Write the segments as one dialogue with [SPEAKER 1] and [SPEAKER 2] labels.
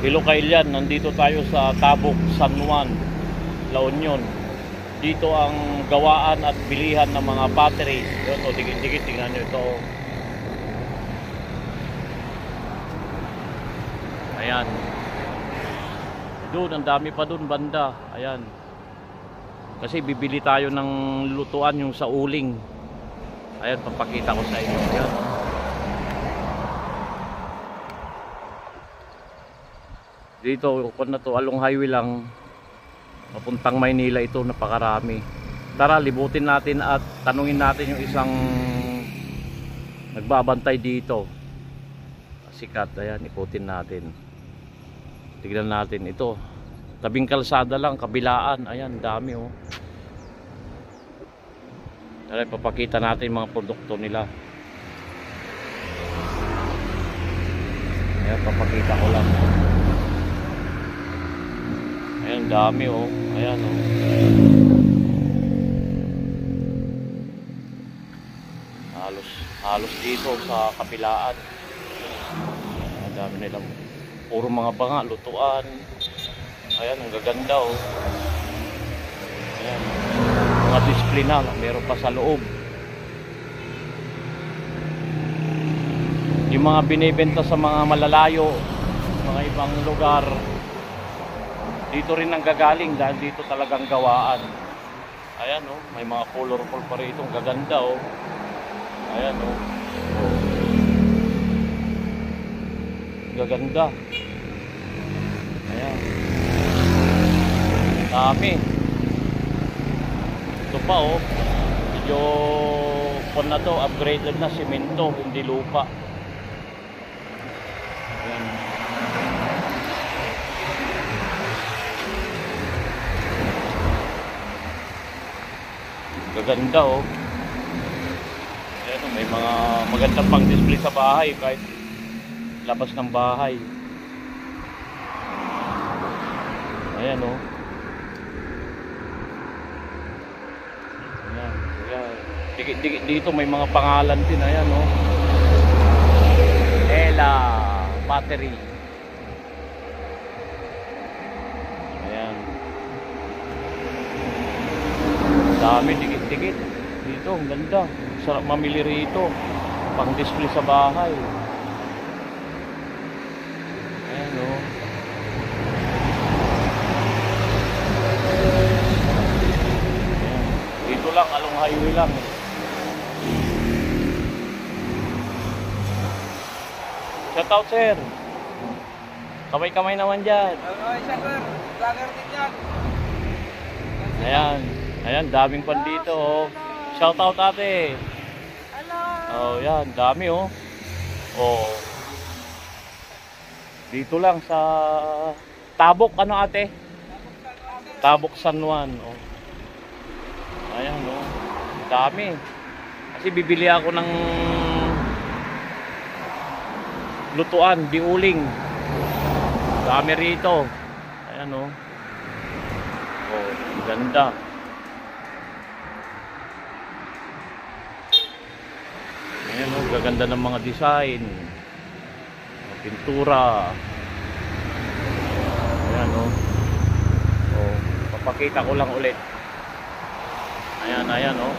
[SPEAKER 1] Hello Kailian, nandito tayo sa Tabuk, San Juan, La Union. Dito ang gawaan at bilihan ng mga battery. Ito, dikit-dikit, tingnan nyo ito. Ayan. Doon, ang dami pa doon banda. Ayan. Kasi bibili tayo ng lutuan yung sa uling. Ayan, papakita ko sa inyo. Ayan. Dito, kung na to, along highway lang, papuntang Maynila ito, napakarami. Tara, libutin natin at tanungin natin yung isang nagbabantay dito. Sikat, ayan, ikutin natin. Tignan natin ito. Tabing kalsada lang, kabilaan. Ayan, dami oh. Tara, papakita natin yung mga produkto nila. Ayan, papakita ko lang. Ayan, dami oh. Ayan oh. Halos dito sa kabilaan. Ang dami nilang puro mga banga, lutuan. Ayan, ang gaganda oh. Ayan. Mga display na, meron pa sa loob. Yung mga binibenta sa mga malalayo, mga ibang lugar, dito rin ang gagaling dahil dito talagang gawaan. Ayan oh, may mga colorful pa rin itong gaganda oh. Ayan oh. Gaganda. Ayan. Dami. Ito pa oh. Medyo kung na to, upgraded na, simento, hindi lupa. Ayan. Gaganda oh. Ayan, may mga magandang pang display sa bahay kahit labas ng bahay. Ayan oh. Ayan, ayan. Dito may mga pangalan din. Ayan oh. Ela battery. Ayan. Dami, dikit-dikit. Dito, ang ganda. Sarap mamili rito. Pang display sa bahay. Ayan o. Ayan. Dito lang, along highway lang. Shout out sir. Kamay-kamay naman dyan.
[SPEAKER 2] Okay, sir. Vlogger din yan.
[SPEAKER 1] Ayan. Ayan, daming pan dito oh. Shout out ate.
[SPEAKER 2] Hello.
[SPEAKER 1] Oh, yan, dami oh. Oh. Dito lang sa Tabuk, ano ate? Tabuk San Juan oh. Ayan oh. Dami. Kasi bibili ako ng lutuan, di uling. Dami rito. Ayan oh. Oh, ganda. Ayan o, gaganda ng mga design, pintura. Ayan o. Oh, papakita ko lang ulit. Ayan, ayan o.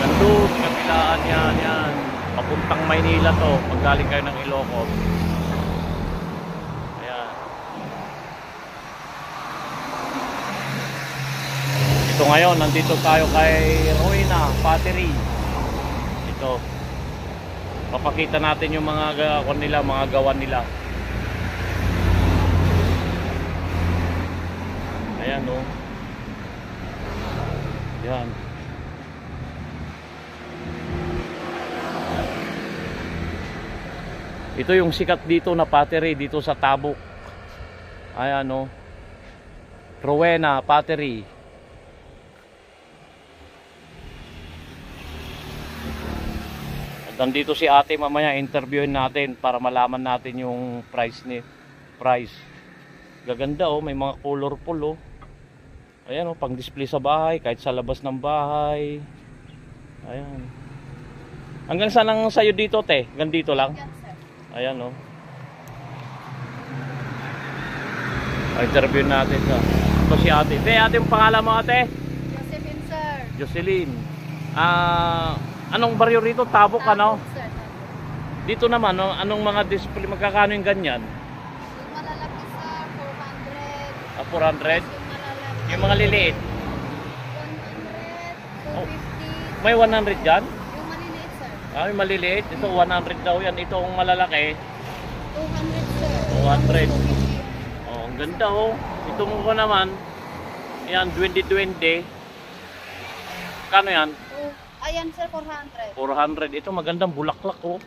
[SPEAKER 1] Nandun, kabilaan yan, yan. Papuntang Maynila to, paggaling kayo ng Ilocos. Ayan. Ito ngayon, nandito tayo kay Ruina Battery. Ito. Papakita natin yung mga nila, mga gawan nila. Ayan oh. Ayan. Ito yung sikat dito na battery dito sa Tabuk. Ayan oh. Rowena Battery. Nandito si ate, mamaya interviewin natin para malaman natin yung price. Gaganda oh, may mga colorful oh. Ayan oh, pang display sa bahay, kahit sa labas ng bahay. Ayan. Hanggang saan ang sayo dito te? Hanggang dito lang? Ayan oh. Interview natin sa. Ito si ate. Ate, yung pangalan mo ate?
[SPEAKER 2] Josephine, sir.
[SPEAKER 1] Jocelyn. Anong baryo rito? Tabok ano?
[SPEAKER 2] Sir.
[SPEAKER 1] Dito naman, no? Anong mga display? Magkakano yung ganyan?
[SPEAKER 2] Yung malalaki, sir, 400.
[SPEAKER 1] 400?
[SPEAKER 2] Yung malalaki,
[SPEAKER 1] Yung mga liliit?
[SPEAKER 2] 100,
[SPEAKER 1] Oh.
[SPEAKER 2] 250.
[SPEAKER 1] May 100 dyan?
[SPEAKER 2] Yung maliliit, sir.
[SPEAKER 1] Yung maliliit? Ito 100 daw yan. Ito ang malalaki.
[SPEAKER 2] 200, sir.
[SPEAKER 1] 200.
[SPEAKER 2] 250.
[SPEAKER 1] Oh, ang ganda oh. Ito mo ko naman. Yan, 2020. Kano yan?
[SPEAKER 2] Ayan, sir, 400.
[SPEAKER 1] 400. Ito magandang bulaklak oh.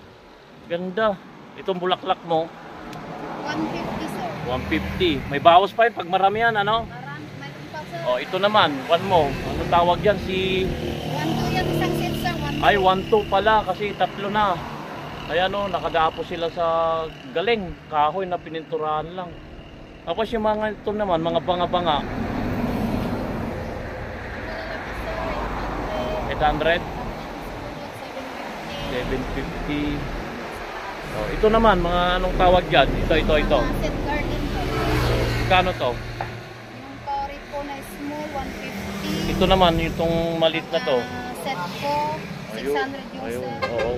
[SPEAKER 1] Ganda. Itong bulaklak mo,
[SPEAKER 2] 150, sir.
[SPEAKER 1] 150. May bawas pa yun pag marami yan, ano?
[SPEAKER 2] Mayroon pa, sir.
[SPEAKER 1] Oh, ito naman, one mo. Ano tawag yan? Si...
[SPEAKER 2] 1-2 yan, isang set, sir. 1-2.
[SPEAKER 1] Ay, 1-2 pala kasi tatlo na. Kaya no, nakadapo sila sa galing. Kahoy na pininturahan lang. Tapos yung mga ito naman, mga banga-banga.
[SPEAKER 2] Malalaki, sir,
[SPEAKER 1] 800,
[SPEAKER 2] 800. 750.
[SPEAKER 1] 750. Oh, ito naman, mga anong tawag dyan? Ito.
[SPEAKER 2] Mga set garden, sir.
[SPEAKER 1] Kano to?
[SPEAKER 2] Yung tori po na small, 150.
[SPEAKER 1] Ito naman, itong malit na to.
[SPEAKER 2] Set po, 600 yung
[SPEAKER 1] Ayun,
[SPEAKER 2] set.
[SPEAKER 1] oo.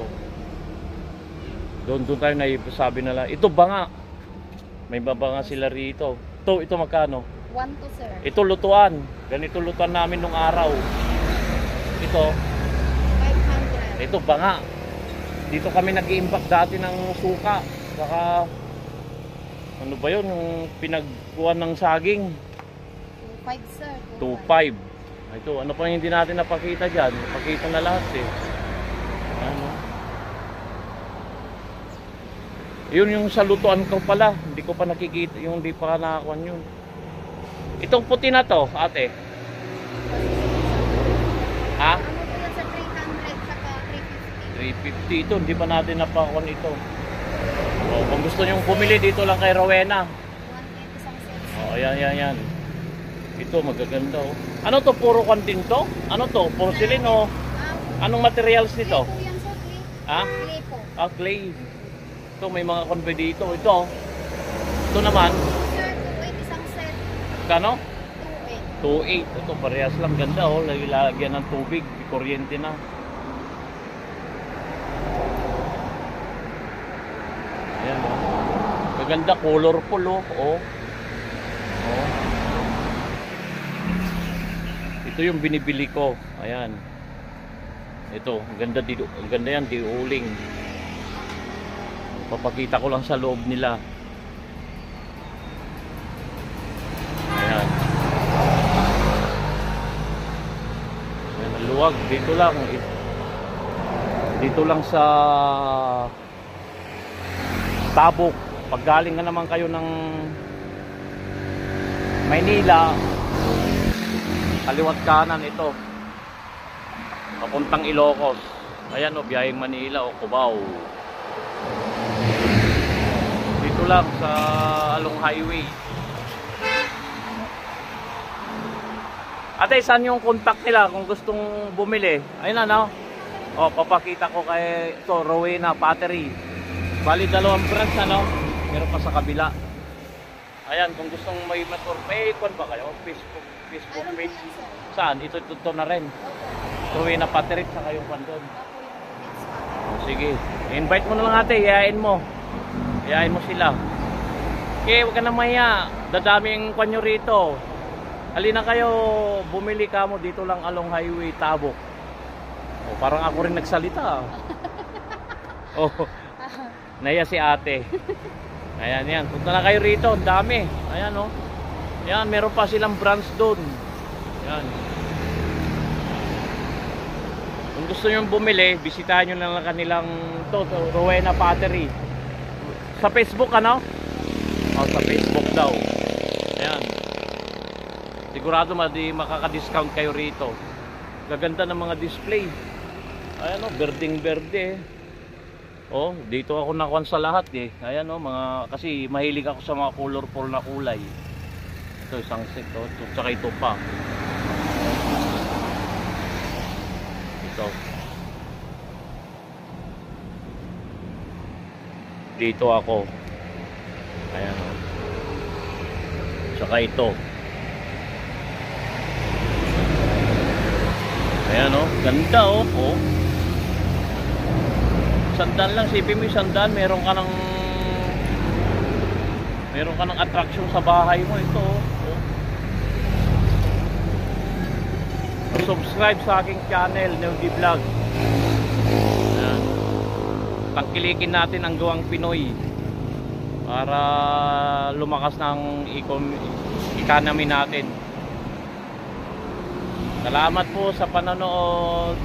[SPEAKER 1] Doon tayo naisabi nila. Ito banga. May babanga sila rito. Ito magkano?
[SPEAKER 2] 1-2, sir.
[SPEAKER 1] Ito lutuan. Ganito lutuan namin nung araw. Ito,
[SPEAKER 2] 500.
[SPEAKER 1] ito banga. Dito kami nag-iimbak dati ng suka. Saka, ano ba yun? Yung pinagkuhan ng saging.
[SPEAKER 2] 2.5, sir.
[SPEAKER 1] 2.5. Ito, ano pa hindi natin napakita dyan? Napakita na lahat eh. Ano? Yun yung sa lutuan ko pala. Hindi ko pa nakikita. Yung hindi pa nakakuha yun. Itong puti na to, ate. Ha?
[SPEAKER 2] Ano po yan sa 300 saka 350?
[SPEAKER 1] 350 ito. Hindi pa natin napakuha ito. O, kung gusto nyong bumili dito lang kay Rowena.
[SPEAKER 2] 180 isang set.
[SPEAKER 1] O, yan. Ito, magaganda oh. Ano to? Puro kantin to? Ano to? Porcelain o? Anong materials nito?
[SPEAKER 2] Clay po yan, sir. Clay.
[SPEAKER 1] Ha?
[SPEAKER 2] Clay po.
[SPEAKER 1] Clay. Ito, may mga conve dito. Ito naman.
[SPEAKER 2] Sir, 2.8 isang set.
[SPEAKER 1] Kano?
[SPEAKER 2] 2.8.
[SPEAKER 1] 2.8. Ito, parehas lang ganda oh. Lagyan ng tubig. Kuryente na. Ayan oh. Maganda, colorful oh. Oh. Ito yung binibili ko. Ayan. Ito, ang ganda dito. Ang ganda yan, diuling. Papakita ko lang sa loob nila. Ayan. Ayan, ang luwag. Dito lang. Dito lang sa Tabok. Pag galing ka naman kayo ng Maynila, kaliwat kanan ito. Papuntang Ilocos. Ayan o, biyaheng Manila o Cubao. Dito lang sa Along Highway. Ate, saan yung contact nila kung gustong bumili? Ayun na, no? O, papakita ko kay ito, Rowena Pottery. Bali, 2 branch, ano? Meron pa sa kabila. Ayan, kung gustong may maturpay, ba kayo? Facebook
[SPEAKER 2] Mayroon po
[SPEAKER 1] page.
[SPEAKER 2] yan, sir.
[SPEAKER 1] Saan? Ito na rin.
[SPEAKER 2] Opo.
[SPEAKER 1] Rowena Pottery sa kayong pandon.
[SPEAKER 2] Ako yung pizza.
[SPEAKER 1] Sige. Invite mo na lang ate, iyain mo. Iyain mo sila. Okay, huwag ka na maya. Dadaming kwanyo rito. Halina kayo, bumili ka mo dito lang Along Highway, Tabok. Oh, parang ako rin nagsalita. Oh, naya si ate. Ayan, yan. Punta na kayo rito, ang dami. Ayan, oh. Yan, meron pa silang branch doon. Yan. Kung gusto nyo bumili, bisitahin nyo lang kanilang to, Rowena Pottery. Sa Facebook, ano? O, sa Facebook daw. Ayan. Sigurado makaka-discount kayo rito. Gaganda ng mga display. Ayan o, berding-berde. Oh, dito ako nakuha sa lahat eh. Ayan o, kasi mahilig ako sa mga colorful na kulay. Ito, isang set o. Tsaka ito pa. Ito. Dito ako. Ayan o. Tsaka ito. Ayan oh, ganda oh. Oh. Sandaan lang, sipin mo yung sandaan, meron ka ng attraction sa bahay mo. Ito oh. Oh. Subscribe sa aking channel, Neody Vlog. Ayan. Tangkilikin natin ang gawang Pinoy para lumakas ng economy natin. Salamat po sa panonood.